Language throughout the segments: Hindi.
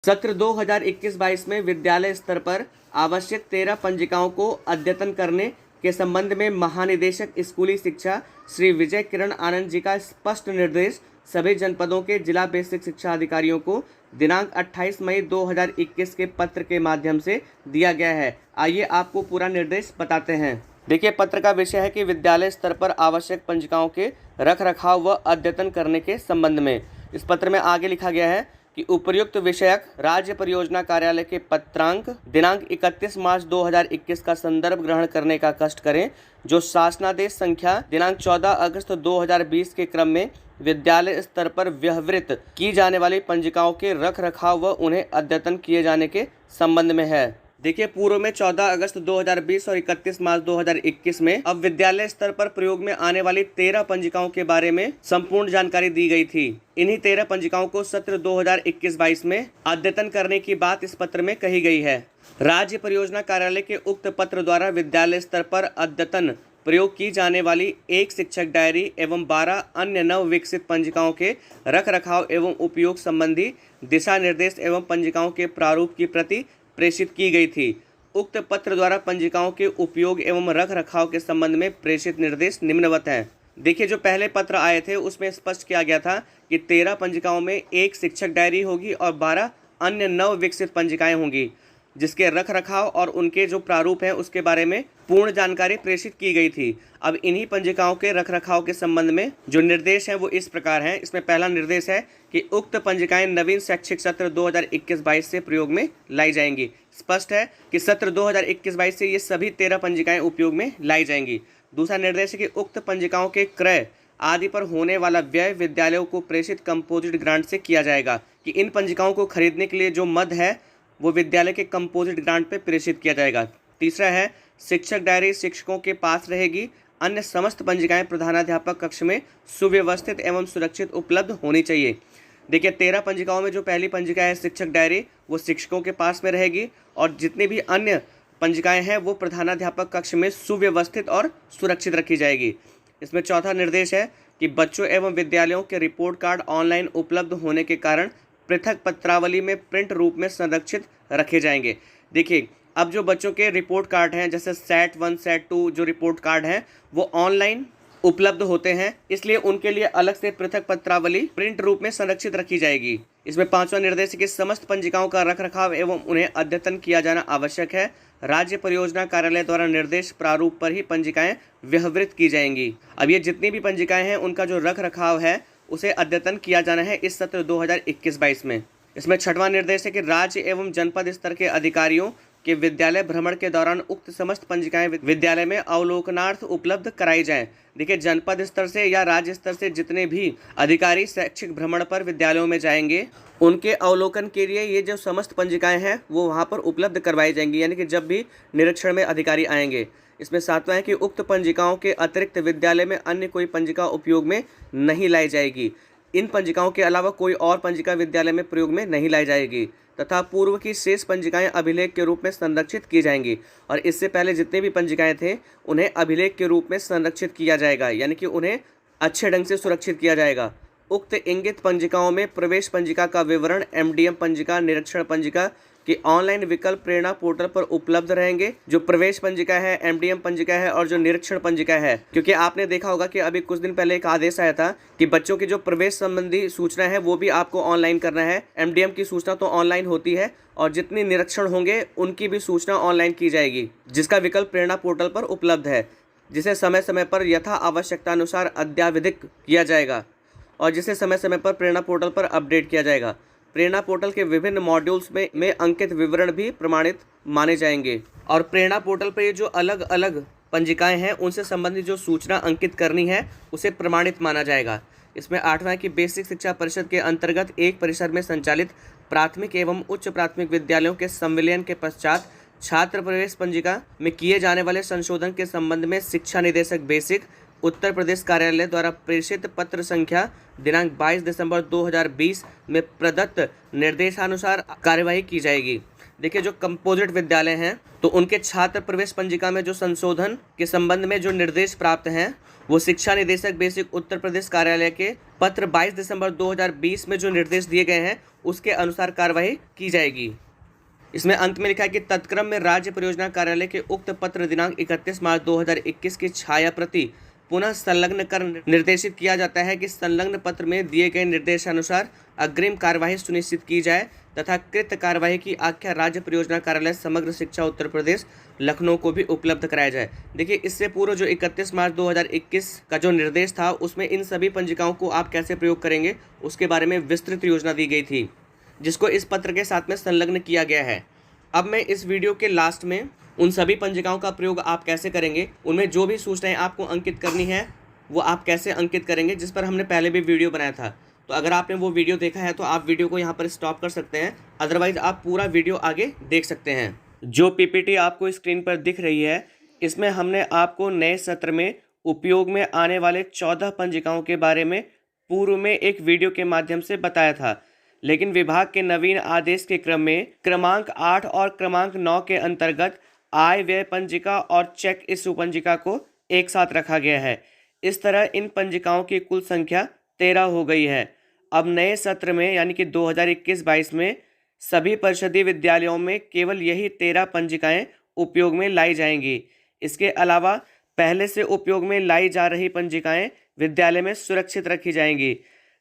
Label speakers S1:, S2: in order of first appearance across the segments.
S1: सत्र 2021-22 में विद्यालय स्तर पर आवश्यक 13 पंजिकाओं को अद्यतन करने के संबंध में महानिदेशक स्कूली शिक्षा श्री विजय किरण आनंद जी का स्पष्ट निर्देश सभी जनपदों के जिला बेसिक शिक्षा अधिकारियों को दिनांक 28 मई 2021 के पत्र के माध्यम से दिया गया है। आइए आपको पूरा निर्देश बताते हैं। देखिए, पत्र का विषय है कि विद्यालय स्तर पर आवश्यक पंजिकाओं के रख रखाव व अद्यतन करने के संबंध में। इस पत्र में आगे लिखा गया है कि उपर्युक्त विषयक राज्य परियोजना कार्यालय के पत्रांक दिनांक 31 मार्च 2021 का संदर्भ ग्रहण करने का कष्ट करें, जो शासनादेश संख्या दिनांक 14 अगस्त 2020 के क्रम में विद्यालय स्तर पर व्यवहृत की जाने वाली पंजिकाओं के रख रखाव व उन्हें अद्यतन किए जाने के संबंध में है। देखिए, पूर्व में 14 अगस्त 2020 और 31 मार्च 2021 में अब विद्यालय स्तर पर प्रयोग में आने वाली 13 पंजिकाओं के बारे में संपूर्ण जानकारी दी गई थी। इन्हीं 13 पंजिकाओं को सत्र 2021-22 में अद्यतन करने की बात इस पत्र में कही गई है। राज्य परियोजना कार्यालय के उक्त पत्र द्वारा विद्यालय स्तर पर अद्यतन प्रयोग की जाने वाली एक शिक्षक डायरी एवं 12 अन्य नव विकसित पंजिकाओं के रख रखाव एवं उपयोग संबंधी दिशा निर्देश एवं पंजिकाओं के प्रारूप की प्रति प्रेषित की गई थी। उक्त पत्र द्वारा पंजिकाओं के उपयोग एवं रख रखाव के संबंध में प्रेषित निर्देश निम्नवत हैं। देखिए, जो पहले पत्र आए थे उसमें स्पष्ट किया गया था कि 13 पंजिकाओं में एक शिक्षक डायरी होगी और 12 अन्य नव विकसित पंजिकाएं होंगी, जिसके रख रखाव और उनके जो प्रारूप हैं उसके बारे में पूर्ण जानकारी प्रेषित की गई थी। अब इन्हीं पंजिकाओं के रख रखाव के संबंध में जो निर्देश हैं वो इस प्रकार हैं। इसमें पहला निर्देश है कि उक्त पंजिकाएं नवीन शैक्षिक सत्र 2021-22 से प्रयोग में लाई जाएंगी। स्पष्ट है कि सत्र 2021-22 से ये सभी 13 पंजिकाएं उपयोग में लाई जाएंगी। दूसरा निर्देश है कि उक्त पंजिकाओं के क्रय आदि पर होने वाला व्यय विद्यालयों को प्रेषित कंपोजिट ग्रांट से किया जाएगा, कि इन पंजिकाओं को खरीदने के लिए जो मद है वो विद्यालय के कंपोजिट ग्रांट पे प्रेषित किया जाएगा। तीसरा है, शिक्षक डायरी शिक्षकों के पास रहेगी। अन्य समस्त पंजिकाएं प्रधानाध्यापक कक्ष में सुव्यवस्थित एवं सुरक्षित उपलब्ध होनी चाहिए। देखिए, 13 पंजिकाओं में जो पहली पंजिका है शिक्षक डायरी, वो शिक्षकों के पास में रहेगी और जितनी भी अन्य पंजिकाएं हैं वो प्रधानाध्यापक कक्ष में सुव्यवस्थित और सुरक्षित रखी जाएगी। इसमें चौथा निर्देश है कि बच्चों एवं विद्यालयों के रिपोर्ट कार्ड ऑनलाइन उपलब्ध होने के कारण पृथक पत्रावली में प्रिंट रूप में संरक्षित रखे जाएंगे। देखिए, अब जो बच्चों के रिपोर्ट कार्ड हैं, जैसे सेट 1 सेट 2 जो रिपोर्ट कार्ड हैं वो ऑनलाइन उपलब्ध होते हैं, इसलिए उनके लिए अलग से पृथक पत्रावली प्रिंट रूप में संरक्षित रखी जाएगी। इसमें पांचवा निर्देश है कि समस्त पंजिकाओं का रख रखाव एवं उन्हें अद्यतन किया जाना आवश्यक है। राज्य परियोजना कार्यालय द्वारा निर्देश प्रारूप पर ही पंजिकाएं व्यवहृत की जाएंगी। अब ये जितनी भी पंजिकाएं हैं उनका जो रख रखाव है उसे अद्यतन किया जाना है इस सत्र 2021-22 में। इसमें छठवां निर्देश है कि राज्य एवं जनपद स्तर के अधिकारियों के विद्यालय भ्रमण के दौरान उक्त समस्त पंजिकाएं विद्यालय में अवलोकनार्थ उपलब्ध कराई जाएं। देखिए, जनपद स्तर से या राज्य स्तर से जितने भी अधिकारी शैक्षिक भ्रमण पर विद्यालयों में जाएंगे उनके अवलोकन के लिए ये जो समस्त पंजिकाएं हैं वो वहां पर उपलब्ध करवाई जाएंगी, यानी कि जब भी निरीक्षण में अधिकारी आएंगे। इसमें सातवां है कि उक्त पंजिकाओं के अतिरिक्त विद्यालय में अन्य कोई पंजिका उपयोग में नहीं लाई जाएगी। इन पंजिकाओं के अलावा कोई और पंजिका विद्यालय में प्रयोग में नहीं लाई जाएगी तथा पूर्व की शेष पंजिकाएं अभिलेख के रूप में संरक्षित की जाएंगी और इससे पहले जितने भी पंजिकाएं थे उन्हें अभिलेख के रूप में संरक्षित किया जाएगा, यानी कि उन्हें अच्छे ढंग से सुरक्षित किया जाएगा। उक्त इंगित पंजिकाओं में प्रवेश पंजिका का विवरण, एमडीएम पंजिका, निरीक्षण पंजिका के ऑनलाइन विकल्प प्रेरणा पोर्टल पर उपलब्ध रहेंगे। जो प्रवेश पंजिका है, एमडीएम पंजिका है और जो निरीक्षण पंजिका है, क्योंकि आपने देखा होगा कि अभी कुछ दिन पहले एक आदेश आया था कि बच्चों की जो प्रवेश संबंधी सूचना है वो भी आपको ऑनलाइन करना है। एमडीएम की सूचना तो ऑनलाइन होती है और जितनी निरीक्षण होंगे उनकी भी सूचना ऑनलाइन की जाएगी, जिसका विकल्प प्रेरणा पोर्टल पर उपलब्ध है, जिसे समय समय पर यथा आवश्यकतानुसार अद्यावधिक किया जाएगा और जिसे समय समय पर प्रेरणा पोर्टल पर अपडेट किया जाएगा। प्रेरणा पोर्टल के विभिन्न मॉड्यूल्स में अंकित विवरण भी प्रमाणित माने जाएंगे और प्रेरणा पोर्टल पर ये जो अलग अलग पंजिकाएं हैं उनसे संबंधित जो सूचना अंकित करनी है उसे प्रमाणित माना जाएगा। इसमें आठवां है कि बेसिक शिक्षा परिषद के अंतर्गत एक परिसर में संचालित प्राथमिक एवं उच्च प्राथमिक विद्यालयों के संविलियन के पश्चात छात्र प्रवेश पंजिका में किए जाने वाले संशोधन के संबंध में शिक्षा निदेशक बेसिक उत्तर प्रदेश कार्यालय द्वारा प्रेषित पत्र संख्या दिनांक 22 दिसंबर 2020 में प्रदत्त निर्देशानुसार कार्यवाही की जाएगी। देखिए, जो कंपोजिट विद्यालय हैं तो उनके छात्र प्रवेश पंजिका में जो संशोधन के संबंध में जो निर्देश प्राप्त हैं वो शिक्षा निदेशक बेसिक उत्तर प्रदेश कार्यालय के पत्र 22 दिसंबर 2020 में जो निर्देश दिए गए हैं उसके अनुसार कार्यवाही की जाएगी। इसमें अंत में लिखा है कि तत्क्रम में राज्य परियोजना कार्यालय के उक्त पत्र दिनांक 31 मार्च 2021 की छाया प्रति पुनः संलग्न कर निर्देशित किया जाता है कि संलग्न पत्र में दिए गए निर्देशानुसार अग्रिम कार्यवाही सुनिश्चित की जाए तथा कृत कार्यवाही की आख्या राज्य परियोजना कार्यालय समग्र शिक्षा उत्तर प्रदेश लखनऊ को भी उपलब्ध कराया जाए। देखिए, इससे पूर्व जो 31 मार्च 2021 का जो निर्देश था उसमें इन सभी पंजिकाओं को आप कैसे प्रयोग करेंगे उसके बारे में विस्तृत योजना दी गई थी, जिसको इस पत्र के साथ में संलग्न किया गया है। अब मैं इस वीडियो के लास्ट में उन सभी पंजिकाओं का प्रयोग आप कैसे करेंगे, उनमें जो भी सूचनाएं आपको अंकित करनी है वो आप कैसे अंकित करेंगे, जिस पर हमने पहले भी वीडियो बनाया था। तो अगर आपने वो वीडियो देखा है तो आप वीडियो को यहाँ पर स्टॉप कर सकते हैं, अदरवाइज आप पूरा वीडियो आगे देख सकते हैं। जो पीपीटी आपको स्क्रीन पर दिख रही है, इसमें हमने आपको नए सत्र में उपयोग में आने वाले 14 पंजिकाओं के बारे में पूर्व में एक वीडियो के माध्यम से बताया था, लेकिन विभाग के नवीन आदेश के क्रम में क्रमांक 8 और क्रमांक 9 के अंतर्गत आय व्यय पंजिका और चेक इश्यू पंजिका को एक साथ रखा गया है। इस तरह इन पंजिकाओं की कुल संख्या 13 हो गई है। अब नए सत्र में यानी कि 2021-22 में सभी परिषदीय विद्यालयों में केवल यही 13 पंजिकाएं उपयोग में लाई जाएंगी। इसके अलावा पहले से उपयोग में लाई जा रही पंजिकाएं विद्यालय में सुरक्षित रखी जाएंगी।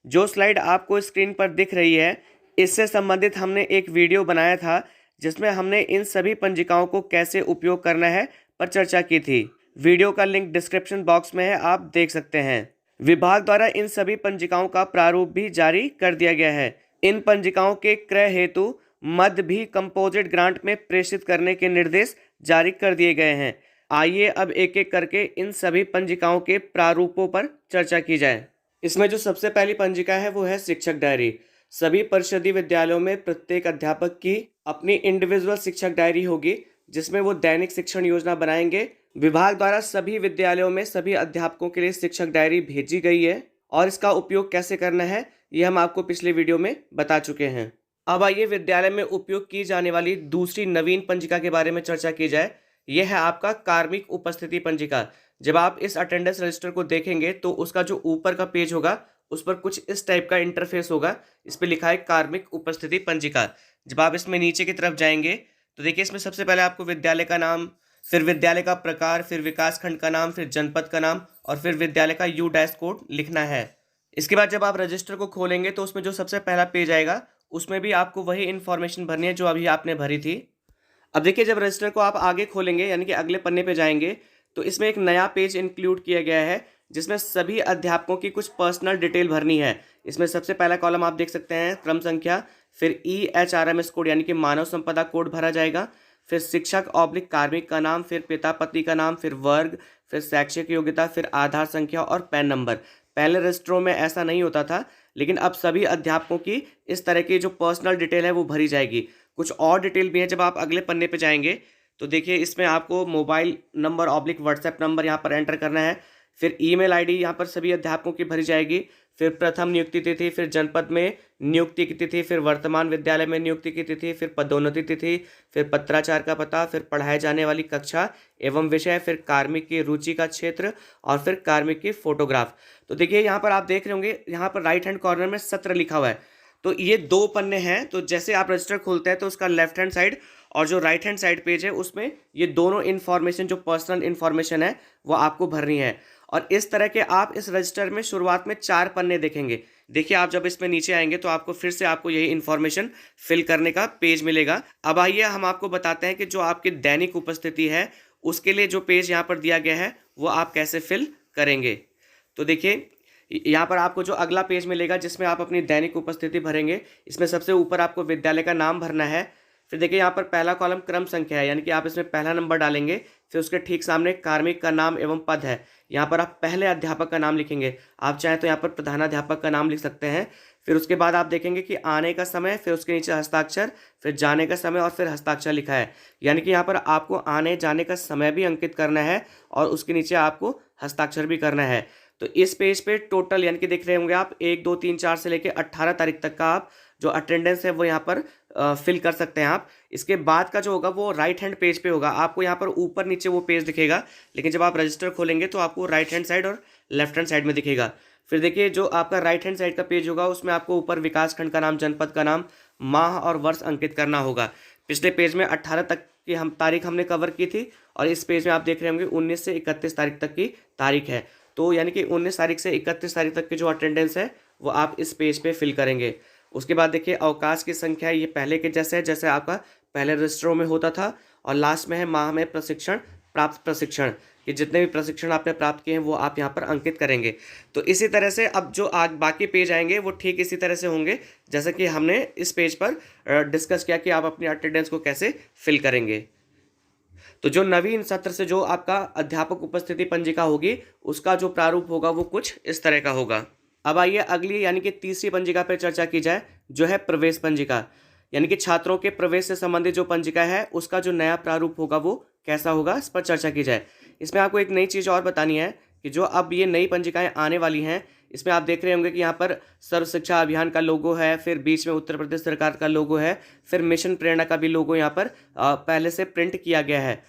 S1: जो स्लाइड आपको स्क्रीन पर दिख रही है, इससे संबंधित हमने एक वीडियो बनाया था जिसमें हमने इन सभी पंजिकाओं को कैसे उपयोग करना है पर चर्चा की थी। वीडियो का लिंक डिस्क्रिप्शन बॉक्स में है, आप देख सकते हैं। विभाग द्वारा इन सभी पंजिकाओं का प्रारूप भी जारी कर दिया गया है। इन पंजिकाओं के क्रय हेतु मद भी कंपोजिट ग्रांट में प्रेषित करने के निर्देश जारी कर दिए गए हैं। आइए अब एक एक करके इन सभी पंजिकाओं के प्रारूपों पर चर्चा की जाए। इसमें जो सबसे पहली पंजिका है वो है शिक्षक डायरी। सभी परिषदीय विद्यालयों में प्रत्येक अध्यापक की अपनी इंडिविजुअल शिक्षक डायरी होगी, जिसमें वो दैनिक शिक्षण योजना बनाएंगे। विभाग द्वारा सभी विद्यालयों में सभी अध्यापकों के लिए शिक्षक डायरी भेजी गई है और इसका उपयोग कैसे करना है ये हम आपको पिछले वीडियो में बता चुके हैं। अब आइए विद्यालय में उपयोग की जाने वाली दूसरी नवीन पंजिका के बारे में चर्चा की जाए। यह है आपका कार्मिक उपस्थिति पंजिका। जब आप इस अटेंडेंस रजिस्टर को देखेंगे तो उसका जो ऊपर का पेज होगा उस पर कुछ इस टाइप का इंटरफेस होगा। इस पर लिखा है कार्मिक उपस्थिति पंजिका। जब आप इसमें नीचे की तरफ जाएंगे तो देखिए, इसमें सबसे पहले आपको विद्यालय का नाम, फिर विद्यालय का प्रकार, फिर विकासखंड का नाम, फिर जनपद का नाम और फिर विद्यालय का U- कोड लिखना है। इसके बाद जब आप रजिस्टर को खोलेंगे तो उसमें जो सबसे पहला पेज आएगा उसमें भी आपको वही इन्फॉर्मेशन भरनी है जो अभी आपने भरी थी। अब देखिए, जब रजिस्टर को आप आगे खोलेंगे यानी कि अगले पन्ने पे जाएंगे तो इसमें एक नया पेज इंक्लूड किया गया है जिसमें सभी अध्यापकों की कुछ पर्सनल डिटेल भरनी है। इसमें सबसे पहला कॉलम आप देख सकते हैं क्रम संख्या, फिर EHRMS कोड यानी कि मानव संपदा कोड भरा जाएगा, फिर शिक्षक ऑब्लिक कार्मिक का नाम, फिर पिता पति का नाम, फिर वर्ग, फिर शैक्षिक योग्यता, फिर आधार संख्या और पैन नंबर। पहले रजिस्टरों में ऐसा नहीं होता था, लेकिन अब सभी अध्यापकों की इस तरह की जो पर्सनल डिटेल है वो भरी जाएगी। कुछ और डिटेल भी है। जब आप अगले पन्ने पे जाएंगे तो देखिए, इसमें आपको mobile number oblique WhatsApp number यहाँ पर एंटर करना है, फिर ईमेल आईडी यहाँ पर सभी अध्यापकों की भरी जाएगी, फिर प्रथम नियुक्ति तिथि, फिर जनपद में नियुक्ति की तिथि, फिर वर्तमान विद्यालय में नियुक्ति की तिथि, फिर पदोन्नति तिथि, फिर पत्राचार का पता, फिर पढ़ाए जाने वाली कक्षा एवं विषय, फिर कार्मिक की रुचि का क्षेत्र और फिर कार्मिक की फोटोग्राफ। तो देखिए, यहाँ पर आप देख रहे होंगे, यहाँ पर राइट हैंड कॉर्नर में सत्र लिखा हुआ है। तो ये 2 पन्ने हैं। तो जैसे आप रजिस्टर खोलते हैं तो उसका लेफ्ट हैंड साइड और जो राइट हैंड साइड पेज है उसमें ये दोनों इन्फॉर्मेशन जो पर्सनल इन्फॉर्मेशन है वो आपको भरनी है। और इस तरह के आप इस रजिस्टर में शुरुआत में 4 पन्ने देखेंगे। देखिए, आप जब इसमें नीचे आएंगे तो आपको फिर से आपको यही इन्फॉर्मेशन फिल करने का पेज मिलेगा। अब आइए हम आपको बताते हैं कि जो आपकी दैनिक उपस्थिति है उसके लिए जो पेज यहाँ पर दिया गया है वो आप कैसे फिल करेंगे। तो देखिए, यहाँ पर आपको जो अगला पेज मिलेगा जिसमें आप अपनी दैनिक उपस्थिति भरेंगे, इसमें सबसे ऊपर आपको विद्यालय का नाम भरना है। फिर देखिए, यहाँ पर पहला कॉलम क्रम संख्या है, यानी कि आप इसमें पहला नंबर डालेंगे। फिर उसके ठीक सामने कार्मिक का नाम एवं पद है, यहाँ पर आप पहले अध्यापक का नाम लिखेंगे। आप चाहें तो यहाँ पर प्रधानाध्यापक का नाम लिख सकते हैं। फिर उसके बाद आप देखेंगे कि आने का समय, फिर उसके नीचे हस्ताक्षर, फिर जाने का समय और फिर हस्ताक्षर लिखा है, यानी कि यहाँ पर आपको आने जाने का समय भी अंकित करना है और उसके नीचे आपको हस्ताक्षर भी करना है। तो इस पेज पे टोटल यानी कि देख रहे होंगे आप 1, 2, 3, 4 से लेकर 18 तारीख तक का आप जो अटेंडेंस है वो यहाँ पर फिल कर सकते हैं आप। इसके बाद का जो होगा वो राइट हैंड पेज पे होगा। आपको यहाँ पर ऊपर नीचे वो पेज दिखेगा, लेकिन जब आप रजिस्टर खोलेंगे तो आपको राइट हैंड साइड और लेफ्ट हैंड साइड में दिखेगा। फिर देखिए जो आपका राइट हैंड साइड का पेज होगा उसमें आपको ऊपर विकास खंड का नाम, जनपद का नाम, माह और वर्ष अंकित करना होगा। पिछले पेज में 18 तक की तारीख हमने कवर की थी और इस पेज में आप देख रहे होंगे 19 से 31 तारीख तक की तारीख है। तो यानी कि 19 तारीख से 31 तारीख तक की जो अटेंडेंस है वो आप इस पेज पे फिल करेंगे। उसके बाद देखिए अवकाश की संख्या ये पहले के जैसे है, जैसे आपका पहले रजिस्टरों में होता था। और लास्ट में है माह में प्रशिक्षण, प्राप्त प्रशिक्षण, कि जितने भी प्रशिक्षण आपने प्राप्त किए हैं वो आप यहाँ पर अंकित करेंगे। तो इसी तरह से अब जो आज बाकी पेज आएंगे वो ठीक इसी तरह से होंगे जैसा कि हमने इस पेज पर डिस्कस किया कि आप अपनी अटेंडेंस को कैसे फिल करेंगे। तो जो नवीन सत्र से जो आपका अध्यापक उपस्थिति पंजिका होगी उसका जो प्रारूप होगा वो कुछ इस तरह का होगा। अब आइए अगली यानी कि तीसरी पंजिका पर चर्चा की जाए, जो है प्रवेश पंजिका। यानी कि छात्रों के प्रवेश से संबंधित जो पंजिका है उसका जो नया प्रारूप होगा वो कैसा होगा, इस पर चर्चा की जाए। इसमें आपको एक नई चीज़ और बतानी है कि जो अब ये नई पंजिकाएं आने वाली हैं इसमें आप देख रहे होंगे कि यहाँ पर सर्व शिक्षा अभियान का लोगो है, फिर बीच में उत्तर प्रदेश सरकार का लोगो है, फिर मिशन प्रेरणा का भी लोगो यहाँ पर पहले से प्रिंट किया गया है।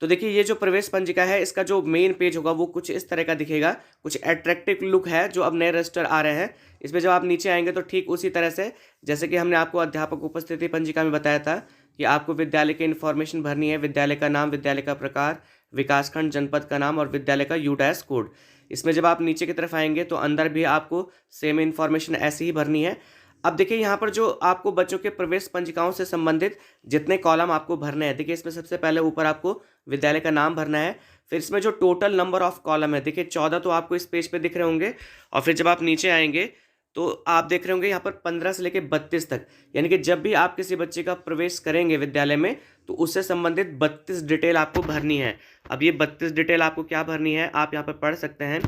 S1: तो देखिए ये जो प्रवेश पंजिका है इसका जो मेन पेज होगा वो कुछ इस तरह का दिखेगा, कुछ एट्रैक्टिव लुक है जो अब नए रजिस्टर आ रहे हैं। इसमें जब आप नीचे आएंगे तो ठीक उसी तरह से जैसे कि हमने आपको अध्यापक उपस्थिति पंजिका में बताया था कि आपको विद्यालय की इन्फॉर्मेशन भरनी है, विद्यालय का नाम, विद्यालय का प्रकार, विकासखंड, जनपद का नाम और विद्यालय का यूडैश कोड। इसमें जब आप नीचे की तरफ आएंगे तो अंदर भी आपको सेम इन्फॉर्मेशन ऐसे ही भरनी है। अब देखिए यहाँ पर जो आपको बच्चों के प्रवेश पंजिकाओं से संबंधित जितने कॉलम आपको भरने हैं, देखिए इसमें सबसे पहले ऊपर आपको विद्यालय का नाम भरना है। फिर इसमें जो टोटल नंबर ऑफ कॉलम है, देखिए 14 तो आपको इस पेज पे दिख रहे होंगे। और फिर जब आप नीचे आएंगे तो आप देख रहे होंगे यहाँ पर 15 से लेकर 32 तक, यानी कि जब भी आप किसी बच्चे का प्रवेश करेंगे विद्यालय में तो उससे संबंधित 32 डिटेल आपको भरनी है। अब ये 32 डिटेल आपको क्या भरनी है आप यहाँ पर पढ़ सकते हैं।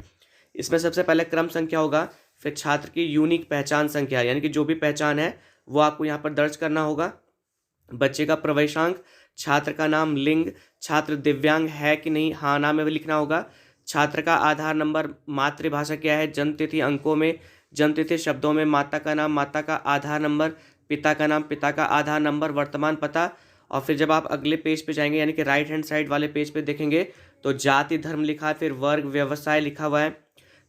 S1: इसमें सबसे पहले क्रम संख्या होगा, फिर छात्र की यूनिक पहचान संख्या यानी कि जो भी पहचान है वो आपको यहाँ पर दर्ज करना होगा, बच्चे का प्रवेशांक, छात्र का नाम, लिंग, छात्र दिव्यांग है कि नहीं, हाँ ना में भी लिखना होगा, छात्र का आधार नंबर, मातृभाषा क्या है, जन्म तिथि अंकों में, जन्म तिथि शब्दों में, माता का नाम, माता का आधार नंबर, पिता का नाम, पिता का आधार नंबर, वर्तमान पता। और फिर जब आप अगले पेज पे जाएंगे यानी कि राइट हैंड साइड वाले पेज पे देखेंगे तो जाति धर्म लिखा है, फिर वर्ग व्यवसाय लिखा हुआ है,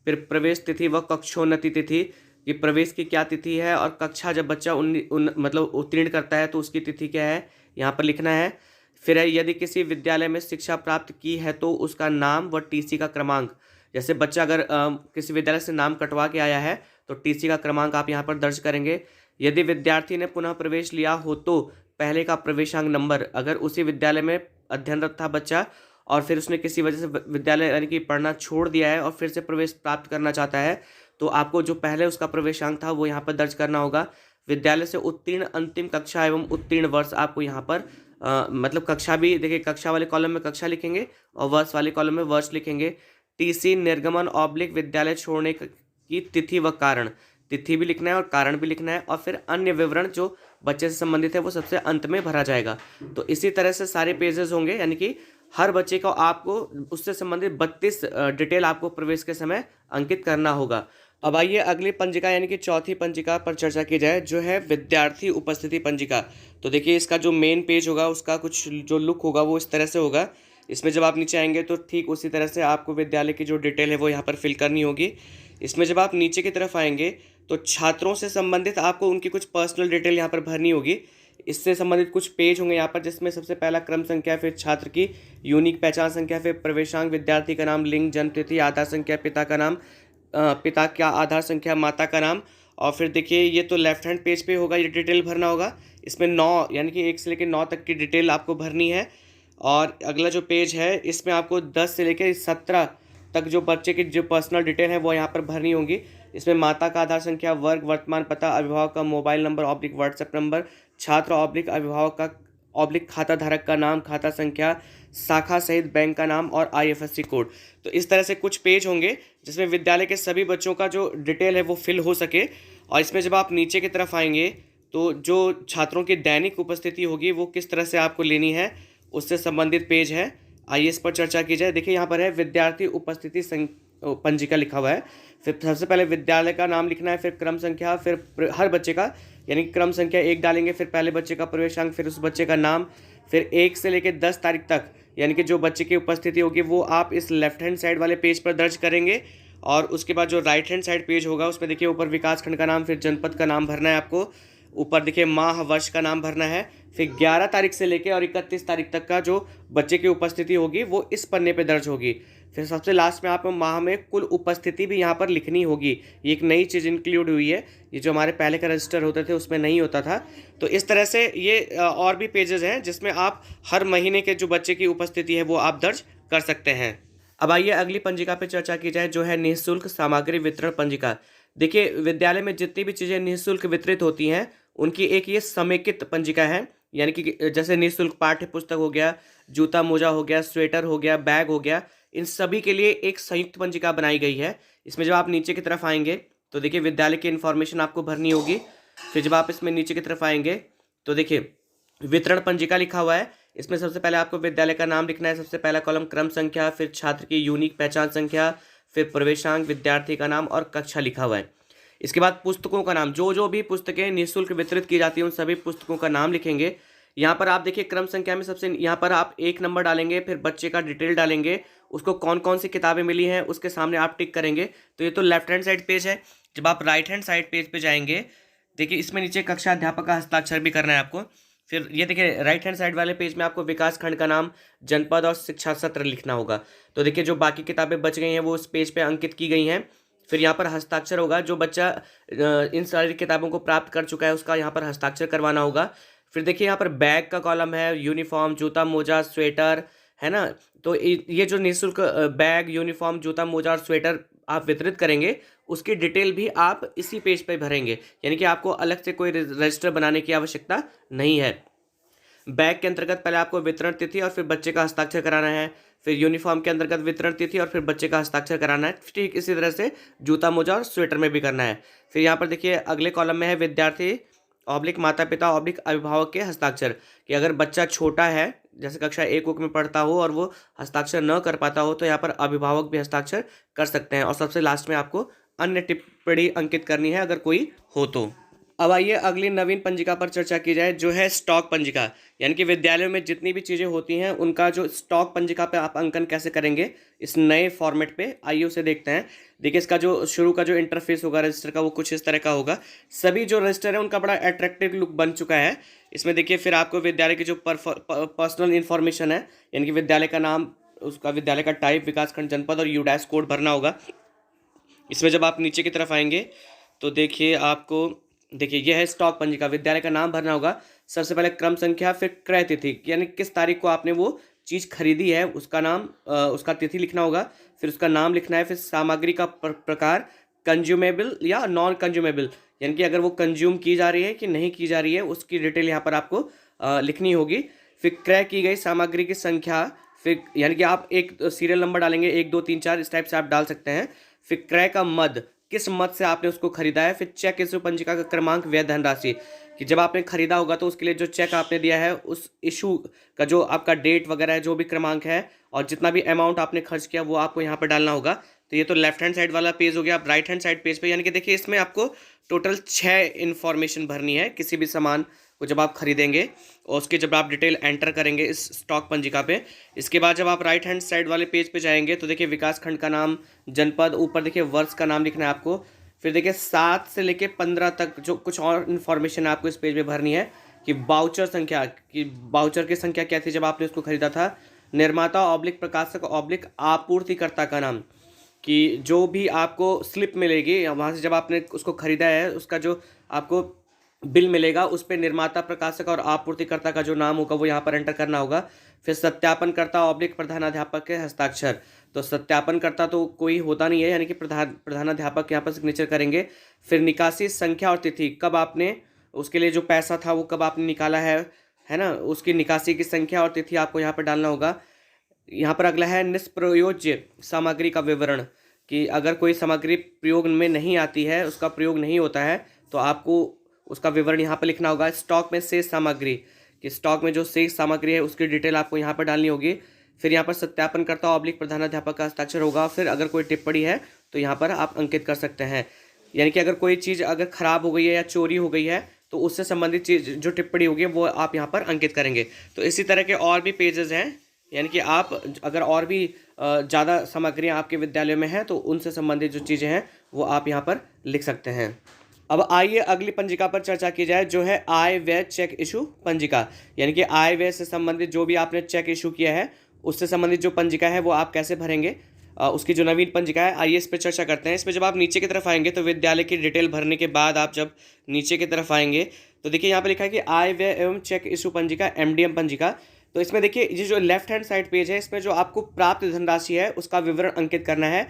S1: फिर प्रवेश तिथि व कक्षोन्नति तिथि, कि प्रवेश की क्या तिथि है और कक्षा जब बच्चा मतलब उत्तीर्ण करता है तो उसकी तिथि क्या है यहाँ पर लिखना है। फिर है यदि किसी विद्यालय में शिक्षा प्राप्त की है तो उसका नाम व टीसी का क्रमांक, जैसे बच्चा अगर किसी विद्यालय से नाम कटवा के आया है तो टीसी का क्रमांक आप यहाँ पर दर्ज करेंगे। यदि विद्यार्थी ने पुनः प्रवेश लिया हो तो पहले का प्रवेशांक नंबर, अगर उसी विद्यालय में अध्ययनरत था बच्चा और फिर उसने किसी वजह से विद्यालय यानी कि पढ़ना छोड़ दिया है और फिर से प्रवेश प्राप्त करना चाहता है तो आपको जो पहले उसका प्रवेशांक था वो यहाँ पर दर्ज करना होगा। विद्यालय से उत्तीर्ण अंतिम कक्षा एवं उत्तीर्ण वर्ष आपको यहाँ पर मतलब कक्षा भी देखिए, कक्षा वाले कॉलम में कक्षा लिखेंगे और वर्ष वाले कॉलम में वर्ष लिखेंगे। टीसी निर्गमन ऑब्लिक विद्यालय छोड़ने की तिथि व कारण, तिथि भी लिखना है और कारण भी लिखना है। और फिर अन्य विवरण जो बच्चे से संबंधित है वो सबसे अंत में भरा जाएगा। तो इसी तरह से सारे पेजेस होंगे यानी कि हर बच्चे को आपको उससे संबंधित 32 डिटेल आपको प्रवेश के समय अंकित करना होगा। अब आइए अगली पंजिका यानी कि चौथी पंजिका पर चर्चा की जाए, जो है विद्यार्थी उपस्थिति पंजिका। तो देखिए इसका जो मेन पेज होगा उसका कुछ जो लुक होगा वो इस तरह से होगा। इसमें जब आप नीचे आएंगे तो ठीक उसी तरह से आपको विद्यालय की जो डिटेल है वो यहाँ पर फिल करनी होगी। इसमें जब आप नीचे की तरफ आएंगे तो छात्रों से संबंधित आपको उनकी कुछ पर्सनल डिटेल यहाँ पर भरनी होगी। इससे संबंधित कुछ पेज होंगे यहाँ पर जिसमें सबसे पहला क्रम संख्या, फिर छात्र की यूनिक पहचान संख्या, फिर प्रवेशांक, विद्यार्थी का नाम, लिंग, जन्म तिथि, आधार संख्या, पिता का नाम, पिता का आधार संख्या, माता का नाम। और फिर देखिए ये तो लेफ्ट हैंड पेज पे होगा, ये डिटेल भरना होगा। इसमें 9 यानी कि 1 से लेकर 9 तक की डिटेल आपको भरनी है। और अगला जो पेज है इसमें आपको 10 से लेकर 17 तक जो बच्चे की जो पर्सनल डिटेल है वो यहाँ पर भरनी होगी। इसमें माता का आधार संख्या, वर्ग, वर्तमान पता, अभिभावक का mobile number oblique WhatsApp number, छात्र ऑब्लिक अभिभावक का ऑब्लिक खाता धारक का नाम, खाता संख्या, शाखा सहित बैंक का नाम और IFSC कोड। तो इस तरह से कुछ पेज होंगे जिसमें विद्यालय के सभी बच्चों का जो डिटेल है वो फिल हो सके। और इसमें जब आप नीचे की तरफ आएंगे तो जो छात्रों की दैनिक उपस्थिति होगी वो किस तरह से आपको लेनी है उससे संबंधित पेज है। आइए इस पर चर्चा की जाए। देखिए यहाँ पर है विद्यार्थी उपस्थिति पंजिका लिखा हुआ है। फिर सबसे पहले विद्यालय का नाम लिखना है, फिर क्रम संख्या, फिर हर बच्चे का यानी क्रम संख्या 1 डालेंगे, फिर पहले बच्चे का प्रवेशांक, फिर उस बच्चे का नाम, फिर 1 से लेकर 10 तारीख तक यानी कि जो बच्चे की उपस्थिति होगी वो आप इस लेफ्ट हैंड साइड वाले पेज पर दर्ज करेंगे। और उसके बाद जो राइट हैंड साइड पेज होगा उसमें देखिए ऊपर विकास खंड का नाम, फिर जनपद का नाम भरना है आपको, ऊपर देखिए माह वर्ष का नाम भरना है, फिर 11 तारीख से लेके और 31 तारीख तक का जो बच्चे की उपस्थिति होगी वो इस पन्ने पे दर्ज होगी। फिर सबसे लास्ट में आपको माह में कुल उपस्थिति भी यहाँ पर लिखनी होगी। ये एक नई चीज़ इंक्लूड हुई है, ये जो हमारे पहले का रजिस्टर होते थे उसमें नहीं होता था। तो इस तरह से ये और भी पेजेस हैं जिसमें आप हर महीने के जो बच्चे की उपस्थिति है वो आप दर्ज कर सकते हैं। अब आइए अगली पंजिका पे चर्चा की जाए, जो है निःशुल्क सामग्री वितरण पंजिका। देखिए विद्यालय में जितनी भी चीज़ें निःशुल्क वितरित होती हैं उनकी एक ये समेकित पंजिका है। यानी कि जैसे निःशुल्क पाठ्य पुस्तक हो गया, जूता मोजा हो गया, स्वेटर हो गया, बैग हो गया, इन सभी के लिए एक संयुक्त पंजिका बनाई गई है। इसमें जब आप नीचे की तरफ आएंगे तो देखिए विद्यालय की इन्फॉर्मेशन आपको भरनी होगी। फिर जब आप इसमें नीचे की तरफ आएंगे तो देखिए वितरण पंजिका लिखा हुआ है। इसमें सबसे पहले आपको विद्यालय का नाम लिखना है, सबसे पहला कॉलम क्रम संख्या, फिर छात्र की यूनिक पहचान संख्या, फिर प्रवेशांक, विद्यार्थी का नाम और कक्षा लिखा हुआ है। इसके बाद पुस्तकों का नाम, जो जो भी पुस्तकें निःशुल्क वितरित की जाती हैं उन सभी पुस्तकों का नाम लिखेंगे। यहाँ पर आप देखिए क्रम संख्या में सबसे यहाँ पर आप 1 नंबर डालेंगे, फिर बच्चे का डिटेल डालेंगे, उसको कौन कौन सी किताबें मिली हैं उसके सामने आप टिक करेंगे। तो ये तो लेफ्ट हैंड साइड पेज है। जब आप राइट हैंड साइड पेज पे जाएंगे देखिए इसमें नीचे कक्षा अध्यापक का हस्ताक्षर भी करना है आपको। फिर ये देखिए राइट हैंड साइड वाले पेज में आपको विकास खंड का नाम, जनपद और शिक्षा सत्र लिखना होगा। तो देखिए जो बाकी किताबें बच गई हैं वो उस पेज पे अंकित की गई हैं। फिर यहाँ पर हस्ताक्षर होगा, जो बच्चा इन सारी किताबों को प्राप्त कर चुका है उसका यहाँ पर हस्ताक्षर करवाना होगा। फिर देखिए यहाँ पर बैग का कॉलम है, यूनिफॉर्म, जूता मोजा, स्वेटर, है ना। तो ये जो निःशुल्क बैग, यूनिफॉर्म, जूता मोजा और स्वेटर आप वितरित करेंगे उसकी डिटेल भी आप इसी पेज पे भरेंगे। यानी कि आपको अलग से कोई रजिस्टर बनाने की आवश्यकता नहीं है। बैग के अंतर्गत पहले आपको वितरण तिथि और फिर बच्चे का हस्ताक्षर कराना है। फिर यूनिफॉर्म के अंतर्गत वितरण तिथि और फिर बच्चे का हस्ताक्षर कराना है। ठीक इसी तरह से जूता मोजा और स्वेटर में भी करना है। फिर यहाँ पर देखिए अगले कॉलम में है विद्यार्थी ऑब्लिक माता पिता ऑब्लिक अभिभावक के हस्ताक्षर, कि अगर बच्चा छोटा है जैसे कक्षा 1 में पढ़ता हो और वो हस्ताक्षर न कर पाता हो तो यहाँ पर अभिभावक भी हस्ताक्षर कर सकते हैं। और सबसे लास्ट में आपको अन्य टिप्पणी अंकित करनी है अगर कोई हो तो। अब आइए अगली नवीन पंजिका पर चर्चा की जाए, जो है स्टॉक पंजिका। यानी कि विद्यालयों में जितनी भी चीज़ें होती हैं उनका जो स्टॉक पंजिका पे आप अंकन कैसे करेंगे इस नए फॉर्मेट पे, आइए उसे देखते हैं। देखिए इसका जो शुरू का जो इंटरफेस होगा रजिस्टर का वो कुछ इस तरह का होगा। सभी जो रजिस्टर है उनका बड़ा अट्रैक्टिव लुक बन चुका है। इसमें देखिए फिर आपको विद्यालय की जो पर्सनल इन्फॉर्मेशन है, यानी कि विद्यालय का नाम, उसका विद्यालय का टाइप, विकासखंड, जनपद और यूडैश कोड भरना होगा। इसमें जब आप नीचे की तरफ आएंगे तो देखिए आपको देखिए यह है स्टॉक पंजिका। विद्यालय का नाम भरना होगा, सबसे पहले क्रम संख्या, फिर क्रय तिथि, यानी किस तारीख को आपने वो चीज़ खरीदी है उसका नाम, उसका तिथि लिखना होगा। फिर उसका नाम लिखना है। फिर सामग्री का प्रकार, कंज्यूमेबल या नॉन कंज्यूमेबल, यानी कि अगर वो कंज्यूम की जा रही है कि नहीं की जा रही है उसकी डिटेल यहाँ पर आपको लिखनी होगी। फिर क्रय की गई सामग्री की संख्या, फिर यानी कि आप एक सीरियल नंबर डालेंगे 1 2 3 4 इस टाइप से आप डाल सकते हैं। फिर क्रय का मद, किस मद से आपने उसको खरीदा है। फिर चेक इशू पंजिका का क्रमांक, व्यय धनराशि, कि जब आपने खरीदा होगा तो उसके लिए जो चेक आपने दिया है उस इशू का जो आपका डेट वगैरह है, जो भी क्रमांक है और जितना भी अमाउंट आपने खर्च किया वो आपको यहाँ पर डालना होगा। तो ये तो लेफ्ट हैंड साइड वाला पेज हो गया। आप राइट हैंड साइड पेज पे, यानी कि देखिए इसमें आपको टोटल 6 इन्फॉर्मेशन भरनी है किसी भी सामान को जब आप खरीदेंगे, और उसके जब आप डिटेल एंटर करेंगे इस स्टॉक पंजिका पे। इसके बाद जब आप राइट हैंड साइड वाले पेज पे जाएंगे तो देखिए विकास खंड का नाम, जनपद, ऊपर देखिए वर्ष का नाम लिखना है आपको। फिर देखिए 7 से लेके 15 तक जो कुछ और इन्फॉर्मेशन आपको इस पेज पे भरनी है, कि बाउचर संख्या, कि बाउचर की संख्या क्या थी जब आपने उसको खरीदा था। निर्माता ऑब्लिक प्रकाशक ऑब्लिक आपूर्तिकर्ता का नाम, कि जो भी आपको स्लिप मिलेगी वहाँ से जब आपने उसको खरीदा है उसका जो आपको बिल मिलेगा उस पर निर्माता, प्रकाशक और आपूर्तिकर्ता का जो नाम होगा वो यहाँ पर एंटर करना होगा। फिर सत्यापनकर्ता ऑब्लिक प्रधानाध्यापक के हस्ताक्षर, तो सत्यापनकर्ता तो कोई होता नहीं है, यानी कि प्रधानाध्यापक यहाँ पर सिग्नेचर करेंगे। फिर निकासी संख्या और तिथि, कब आपने उसके लिए जो पैसा था वो कब आपने निकाला है ना, उसकी निकासी की संख्या और तिथि आपको यहाँ पर डालना होगा। यहाँ पर अगला है निष्प्रयोज्य सामग्री का विवरण, कि अगर कोई सामग्री प्रयोग में नहीं आती है, उसका प्रयोग नहीं होता है तो आपको उसका विवरण यहाँ पर लिखना होगा। स्टॉक में शेष सामग्री, कि स्टॉक में जो शेष सामग्री है उसकी डिटेल आपको यहाँ पर डालनी होगी। फिर यहाँ पर सत्यापनकर्ता ऑब्लिक प्रधानाध्यापक का हस्ताक्षर होगा। फिर अगर कोई टिप्पणी है तो यहाँ पर आप अंकित कर सकते हैं, यानी कि अगर कोई चीज़ अगर ख़राब हो गई है या चोरी हो गई है तो उससे संबंधित चीज़ जो टिप्पणी होगी वो आप यहाँ पर अंकित करेंगे। तो इसी तरह के और भी पेजेस हैं यानी कि आप अगर और भी ज़्यादा सामग्रियाँ आपके विद्यालय में हैं तो उनसे संबंधित जो चीज़ें हैं वो आप यहाँ पर लिख सकते हैं। अब आइए अगली पंजिका पर चर्चा की जाए, जो है आय व्यय चेक इशू पंजिका। यानी कि आय व्यय से संबंधित जो भी आपने चेक इशू किया है उससे संबंधित जो पंजिका है वो आप कैसे भरेंगे, उसकी जो नवीन पंजिका है, आइए इस पर चर्चा करते हैं। इसमें जब आप नीचे की तरफ आएंगे तो विद्यालय की डिटेल भरने के बाद आप जब नीचे की तरफ आएंगे तो देखिए यहाँ पे लिखा है कि आय व्यय एवं चेक इशू पंजिका, एमडीएम पंजिका। तो इसमें देखिए ये जो लेफ्ट हैंड साइड पेज है इसमें जो आपको प्राप्त धनराशि है उसका विवरण अंकित करना है।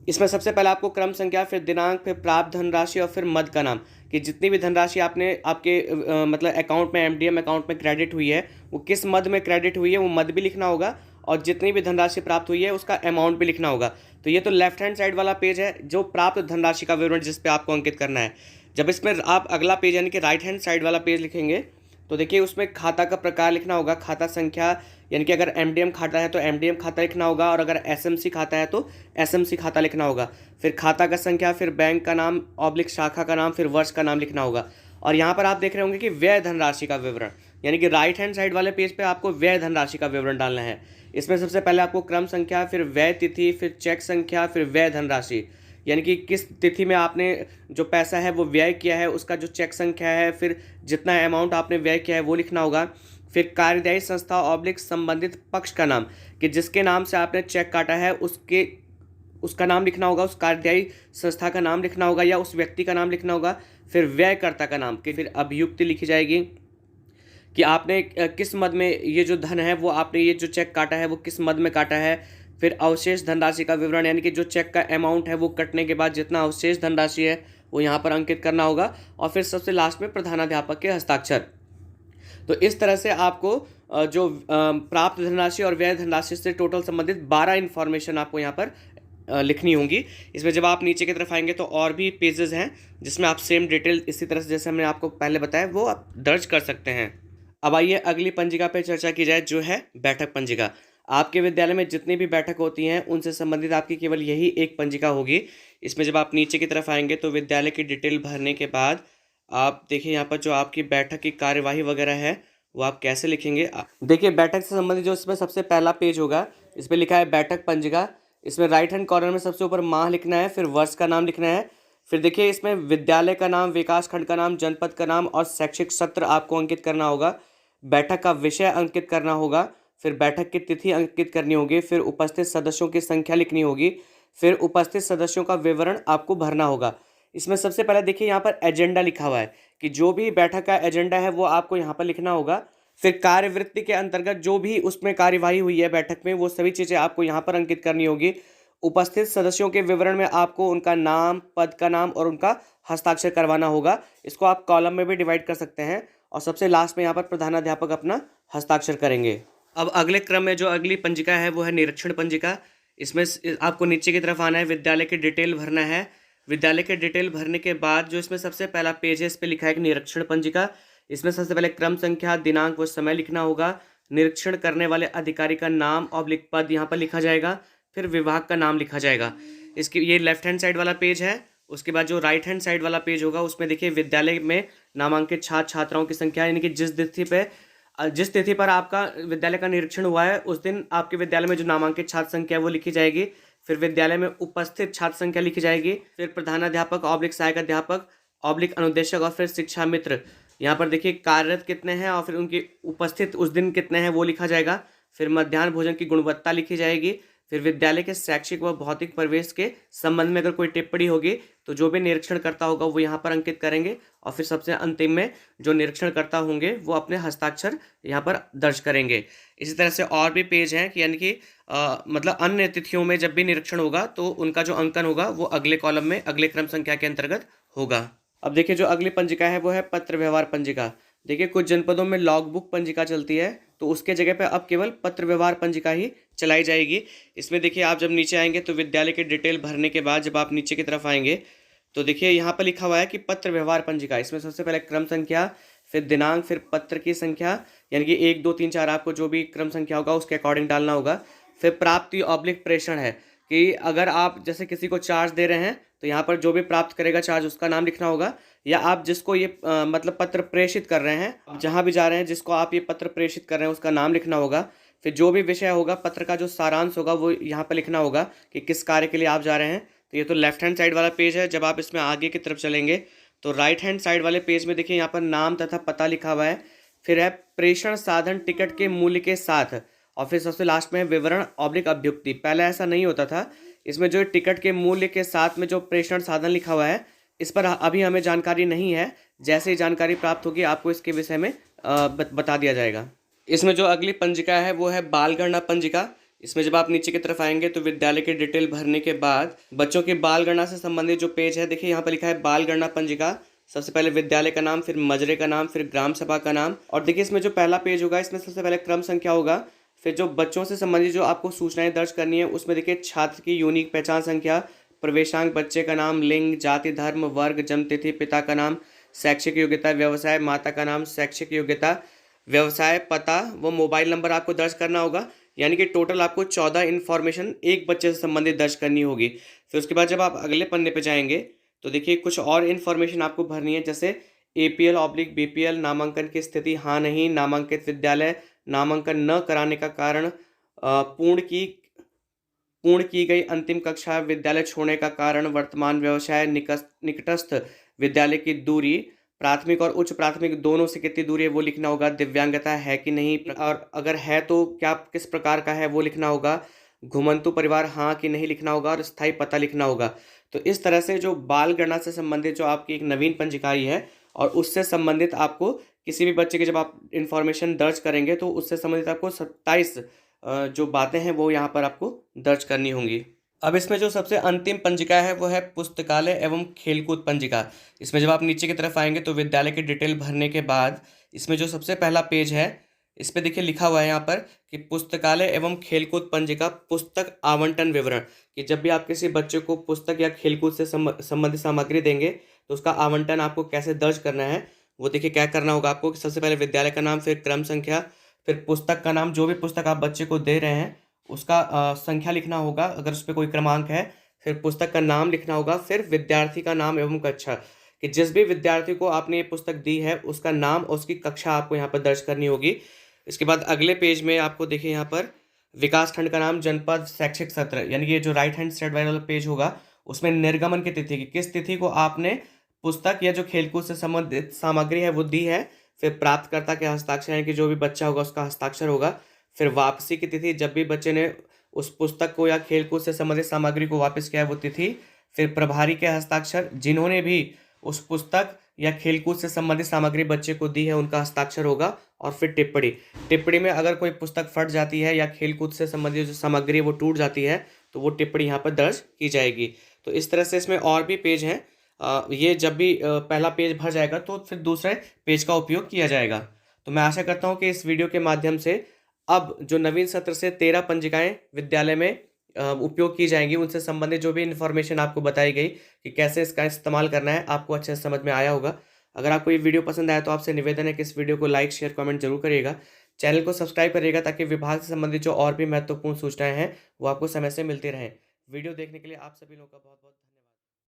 S1: इसमें सबसे पहले आपको क्रम संख्या, फिर दिनांक, फिर प्राप्त धनराशि और फिर मद का नाम, कि जितनी भी धनराशि आपने आपके मतलब अकाउंट में, एमडीएम अकाउंट में क्रेडिट हुई है वो किस मद में क्रेडिट हुई है वो मद भी लिखना होगा, और जितनी भी धनराशि प्राप्त हुई है उसका अमाउंट भी लिखना होगा। तो ये तो लेफ्ट हैंड साइड वाला पेज है जो प्राप्त धनराशि का विवरण जिस पे आपको अंकित करना है। जब इसमें आप अगला पेज यानी कि राइट हैंड साइड वाला पेज लिखेंगे तो देखिए उसमें खाता का प्रकार लिखना होगा, खाता संख्या, यानी कि अगर एमडीएम खाता है तो एमडीएम खाता लिखना होगा, और अगर एसएमसी खाता है तो एसएमसी खाता लिखना होगा। फिर खाता का संख्या, फिर बैंक का नाम ऑब्लिक शाखा का नाम, फिर वर्ष का नाम लिखना होगा। और यहाँ पर आप देख रहे होंगे कि व्यय धनराशि का विवरण, यानी कि राइट हैंड साइड वाले पेज पे आपको व्यय धनराशि का विवरण डालना है। इसमें सबसे पहले आपको क्रम संख्या, फिर व्यय तिथि, फिर चेक संख्या, फिर व्यय धनराशि, यानी कि किस तिथि में आपने जो पैसा है वो व्यय किया है उसका जो चेक संख्या है, फिर जितना अमाउंट आपने व्यय किया है वो लिखना होगा। फिर कार्यदायी संस्था ऑब्लिक संबंधित पक्ष का नाम, कि जिसके नाम से आपने चेक काटा है उसका नाम लिखना होगा, उस कार्यदायी संस्था का नाम लिखना होगा या उस व्यक्ति का नाम लिखना होगा। फिर व्ययकर्ता का नाम, कि फिर अभियुक्ति लिखी जाएगी कि आपने किस मद में ये जो धन है वो आपने ये जो चेक काटा है वो किस मद में काटा है। फिर अवशेष धनराशि का विवरण, यानी कि जो चेक का अमाउंट है वो कटने के बाद जितना अवशेष धनराशि है वो यहाँ पर अंकित करना होगा। और फिर सबसे लास्ट में प्रधानाध्यापक के हस्ताक्षर। तो इस तरह से आपको जो प्राप्त धनराशि और व्यय धनराशि से टोटल संबंधित 12 इन्फॉर्मेशन आपको यहाँ पर लिखनी होंगी। इसमें जब आप नीचे की तरफ आएंगे तो और भी पेजेस हैं जिसमें आप सेम डिटेल इसी तरह से जैसे हमने आपको पहले बताया वो आप दर्ज कर सकते हैं। अब आइए अगली पंजिका पर चर्चा की जाए, जो है बैठक पंजिका। आपके विद्यालय में जितनी भी बैठक होती हैं उनसे संबंधित आपकी केवल यही एक पंजिका होगी। इसमें जब आप नीचे की तरफ आएंगे तो विद्यालय की डिटेल भरने के बाद आप देखिए यहाँ पर जो आपकी बैठक की कार्यवाही वगैरह है वो आप कैसे लिखेंगे। देखिए बैठक से संबंधित जो इसमें सबसे पहला पेज होगा इस पर लिखा है बैठक पंजिका। इसमें राइट हैंड कॉर्नर में सबसे ऊपर माह लिखना है, फिर वर्ष का नाम लिखना है, फिर देखिए इसमें विद्यालय का नाम, विकास खंड का नाम, जनपद का नाम और शैक्षिक सत्र आपको अंकित करना होगा। बैठक का विषय अंकित करना होगा, फिर बैठक की तिथि अंकित करनी होगी, फिर उपस्थित सदस्यों की संख्या लिखनी होगी, फिर उपस्थित सदस्यों का विवरण आपको भरना होगा। इसमें सबसे पहले देखिए यहाँ पर एजेंडा लिखा हुआ है कि जो भी बैठक का एजेंडा है वो आपको यहाँ पर लिखना होगा। फिर कार्यवृत्ति के अंतर्गत जो भी उसमें कार्यवाही हुई है बैठक में वो सभी चीज़ें आपको यहाँ पर अंकित करनी होगी। उपस्थित सदस्यों के विवरण में आपको उनका नाम, पद का नाम और उनका हस्ताक्षर करवाना होगा। इसको आप कॉलम में भी डिवाइड कर सकते हैं। और सबसे लास्ट में यहाँ पर प्रधानाध्यापक अपना हस्ताक्षर करेंगे। अब अगले क्रम में जो अगली पंजिका है वो है निरीक्षण पंजिका। इसमें आपको नीचे की तरफ आना है, विद्यालय की डिटेल भरना है। विद्यालय के डिटेल भरने के बाद जो इसमें सबसे पहला पेज है इस पर लिखा है कि निरीक्षण पंजिका। इसमें सबसे पहले क्रम संख्या, दिनांक व समय लिखना होगा। निरीक्षण करने वाले अधिकारी का नाम ऑब्लिक पद यहाँ पर लिखा जाएगा, फिर विभाग का नाम लिखा जाएगा। इसकी ये लेफ्ट हैंड साइड वाला पेज है। उसके बाद जो राइट हैंड साइड वाला पेज होगा उसमें देखिए विद्यालय में नामांकित छात्र छात्राओं की संख्या, यानी कि जिस तिथि पर आपका विद्यालय का निरीक्षण हुआ है उस दिन आपके विद्यालय में जो नामांकित छात्र संख्या है वो लिखी जाएगी। फिर विद्यालय में उपस्थित छात्र संख्या लिखी जाएगी। फिर प्रधानाध्यापक ऑब्लिक सहायक अध्यापक ऑब्लिक अनुदेशक और फिर शिक्षा मित्र, यहाँ पर देखिए कार्यरत कितने हैं और फिर उनकी उपस्थित उस दिन कितने हैं वो लिखा जाएगा। फिर मध्याह्न भोजन की गुणवत्ता लिखी जाएगी। फिर विद्यालय के शैक्षिक व भौतिक परिवेश के संबंध में अगर कोई टिप्पणी होगी तो जो भी निरीक्षण करता होगा वो यहाँ पर अंकित करेंगे। और फिर सबसे अंतिम में जो निरीक्षण करता होंगे वो अपने हस्ताक्षर यहाँ पर दर्ज करेंगे। इसी तरह से और भी पेज हैं कि यानी कि मतलब अन्य तिथियों में जब भी निरीक्षण होगा तो उनका जो अंकन होगा वो अगले कॉलम में अगले क्रम संख्या के अंतर्गत होगा। अब देखिए जो अगली पंजिका है वो है पत्र व्यवहार पंजिका। देखिए कुछ जनपदों में लॉग बुक पंजिका चलती है तो उसके जगह पे अब केवल पत्र व्यवहार पंजिका ही चलाई जाएगी। इसमें देखिए आप जब नीचे आएंगे तो विद्यालय के डिटेल भरने के बाद जब आप नीचे की तरफ आएंगे तो देखिए यहाँ पर लिखा हुआ है कि पत्र व्यवहार पंजिका। इसमें सबसे पहले क्रम संख्या, फिर दिनांक, फिर पत्र की संख्या, यानी कि 1 2 3 4 आपको जो भी क्रम संख्या होगा उसके अकॉर्डिंग डालना होगा। फिर प्राप्ति ऑब्लिक प्रेषण है कि अगर आप जैसे किसी को चार्ज दे रहे हैं तो यहाँ पर जो भी प्राप्त करेगा चार्ज उसका नाम लिखना होगा, या आप जिसको ये मतलब पत्र प्रेषित कर रहे हैं, जहाँ भी जा रहे हैं जिसको आप ये पत्र प्रेषित कर रहे हैं उसका नाम लिखना होगा। फिर जो भी विषय होगा, पत्र का जो सारांश होगा वो यहाँ पर लिखना होगा कि किस कार्य के लिए आप जा रहे हैं। तो ये तो लेफ्ट हैंड साइड वाला पेज है। जब आप इसमें आगे की तरफ चलेंगे तो राइट हैंड साइड वाले पेज में देखिए यहाँ पर नाम तथा पता लिखा हुआ है। फिर है प्रेषण साधन टिकट के मूल्य के साथ, और फिर सबसे लास्ट में है विवरण ऑब्लिक अभ्युक्ति। पहले ऐसा नहीं होता था, इसमें जो टिकट के मूल्य के साथ में जो प्रेषण साधन लिखा हुआ है इस पर अभी हमें जानकारी नहीं है। जैसे ही जानकारी प्राप्त होगी आपको इसके विषय में बता दिया जाएगा। इसमें जो अगली पंजिका है वो है बाल गणना पंजिका। इसमें जब आप नीचे की तरफ आएंगे तो विद्यालय की डिटेल भरने के बाद बच्चों की बाल गणना से संबंधित जो पेज है, देखिए यहाँ पर लिखा है बाल गणना पंजिका। सबसे पहले विद्यालय का नाम, फिर मजरे का नाम, फिर ग्राम सभा का नाम, और देखिए इसमें जो पहला पेज होगा इसमें सबसे पहले क्रम संख्या होगा। फिर जो बच्चों से संबंधित जो आपको सूचनाएं दर्ज करनी है उसमें देखिए छात्र की यूनिक पहचान संख्या, प्रवेशांक, बच्चे का नाम, लिंग, जाति, धर्म, वर्ग, जन्मतिथि, पिता का नाम, शैक्षिक योग्यता, व्यवसाय, माता का नाम, शैक्षिक योग्यता, व्यवसाय, पता, वो मोबाइल नंबर आपको दर्ज करना होगा। यानी कि टोटल आपको 14 इन्फॉर्मेशन एक बच्चे से संबंधित दर्ज करनी होगी। फिर उसके बाद जब आप अगले पन्ने पे जाएंगे तो देखिए कुछ और इन्फॉर्मेशन आपको भरनी है, जैसे APL/BPL, नामांकन की स्थिति हाँ नहीं, नामांकित विद्यालय, नामांकन न कराने का कारण, पूर्ण की गई अंतिम कक्षा, विद्यालय छोड़ने का कारण, वर्तमान व्यवसाय, निकटस्थ विद्यालय की दूरी, प्राथमिक और उच्च प्राथमिक दोनों से कितनी दूरी है वो लिखना होगा, दिव्यांगता है कि नहीं, और अगर है तो क्या किस प्रकार का है वो लिखना होगा, घुमंतु परिवार हाँ कि नहीं लिखना होगा, और स्थायी पता लिखना होगा। तो इस तरह से जो बाल गणना से संबंधित जो आपकी एक नवीन पंजिका आई है और उससे संबंधित आपको किसी भी बच्चे की जब आप इंफॉर्मेशन दर्ज करेंगे तो उससे संबंधित आपको 27 जो बातें हैं वो यहाँ पर आपको दर्ज करनी होंगी। अब इसमें जो सबसे अंतिम पंजिका है वो है पुस्तकालय एवं खेलकूद पंजिका। इसमें जब आप नीचे की तरफ आएंगे तो विद्यालय की डिटेल भरने के बाद इसमें जो सबसे पहला पेज है इस पे देखिए लिखा हुआ है यहाँ पर कि पुस्तकालय एवं खेलकूद पंजिका, पुस्तक आवंटन विवरण, कि जब भी आप किसी बच्चे को पुस्तक या खेलकूद से संबंधित सामग्री देंगे तो उसका आवंटन आपको कैसे दर्ज करना है वो देखिए क्या करना होगा आपको। सबसे पहले विद्यालय का नाम, फिर क्रम संख्या, फिर पुस्तक का नाम, जो भी पुस्तक आप बच्चे को दे रहे हैं उसका संख्या लिखना होगा अगर उस पर कोई क्रमांक है, फिर पुस्तक का नाम लिखना होगा, फिर विद्यार्थी का नाम एवं कक्षा, कि जिस भी विद्यार्थी को आपने ये पुस्तक दी है उसका नाम और उसकी कक्षा आपको यहाँ पर दर्ज करनी होगी। इसके बाद अगले पेज में आपको देखिए यहाँ पर विकास खंड का नाम, जनपद, शैक्षिक सत्र, यानी कि ये जो राइट हैंड साइड वाला पेज होगा उसमें निर्गमन की तिथि, की किस तिथि को आपने पुस्तक या जो खेलकूद से संबंधित सामग्री है वो दी है, फिर प्राप्तकर्ता के हस्ताक्षर यानी कि जो भी बच्चा होगा उसका हस्ताक्षर होगा, फिर वापसी की तिथि, जब भी बच्चे ने उस पुस्तक को या खेलकूद से संबंधित सामग्री को वापस किया है वो तिथि, फिर प्रभारी के हस्ताक्षर, जिन्होंने भी उस पुस्तक या खेलकूद से संबंधित सामग्री बच्चे को दी है उनका हस्ताक्षर होगा, और फिर टिप्पणी में अगर कोई पुस्तक फट जाती है या खेलकूद से संबंधित जो सामग्री है वो टूट जाती है तो वो टिप्पणी यहाँ पर दर्ज की जाएगी। तो इस तरह से इसमें और भी पेज हैं। ये जब भी पहला पेज भर जाएगा तो फिर दूसरे पेज का उपयोग किया जाएगा। तो मैं आशा करता हूँ कि इस वीडियो के माध्यम से अब जो नवीन सत्र से 13 पंजिकाएं विद्यालय में उपयोग की जाएंगी उनसे संबंधित जो भी इन्फॉर्मेशन आपको बताई गई कि कैसे इसका इस्तेमाल करना है आपको अच्छे से समझ में आया होगा। अगर आपको ये वीडियो पसंद आया तो आपसे निवेदन है कि इस वीडियो को लाइक, शेयर, कमेंट जरूर करिएगा। चैनल को सब्सक्राइब करिएगा ताकि विभाग से संबंधित जो और भी महत्वपूर्ण सूचनाएं हैं वो आपको समय से मिलती रहें। वीडियो देखने के लिए आप सभी लोगों का बहुत बहुत